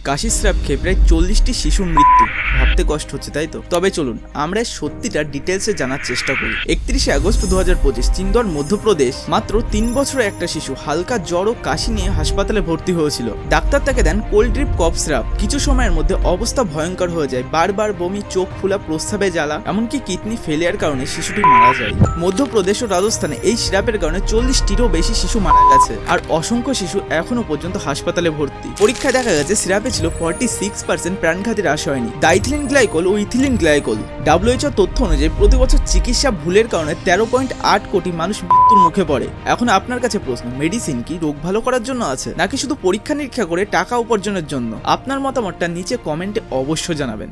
কাশি syrup খেয়ে প্রায় 40টি শিশুর মৃত্যু। ভাবতে কষ্ট হচ্ছে, তাই তো? তবে চলুন আমরা সত্যিটা ডিটেলসে জানার চেষ্টা করি। 31শে আগস্ট 2025 চিন্দোয়ার মধ্যপ্রদেশ। মাত্র 3 বছরের একটা শিশু হালকা জ্বর ও কাশি নিয়ে হাসপাতালে ভর্তি হয়েছিল। ডাক্তার তাকে দেন কোল্ড ড্রিপ কফ সিরাপ। কিছু সময়ের মধ্যে অবস্থা ভয়ঙ্কর হয়ে যায়, বারবার বমি, চোখ ফোলা, প্রস্রাবে জ্বালা, এমনকি কিডনি ফেলিয়ার কারণে শিশুটি মারা যায়। মধ্যপ্রদেশ ও রাজস্থানে এই সিরাপের কারণে 40টিরও বেশি শিশু মারা গেছে, আর অসংখ্য শিশু এখনো পর্যন্ত হাসপাতালে ভর্তি। পরীক্ষায় দেখা গেছে সিরাপে ছিল 46% প্রাণঘাতী রাসায়নিক ডাইথিলিন গ্লাইকল ও ইথিলিন গ্লাইকল। WHO তথ্য অনুযায়ী প্রতি বছর চিকিৎসা ভুলের কারণে 13.8 কোটি মানুষ মৃত্যুর মুখে পড়ে। এখন আপনার কাছে প্রশ্ন, মেডিসিন কি রোগ ভালো করার জন্য আছে, নাকি শুধু পরীক্ষা নিরীক্ষা করে টাকা উপার্জনের জন্য? আপনার মতামতটা নিচে কমেন্টে অবশ্যই জানাবেন।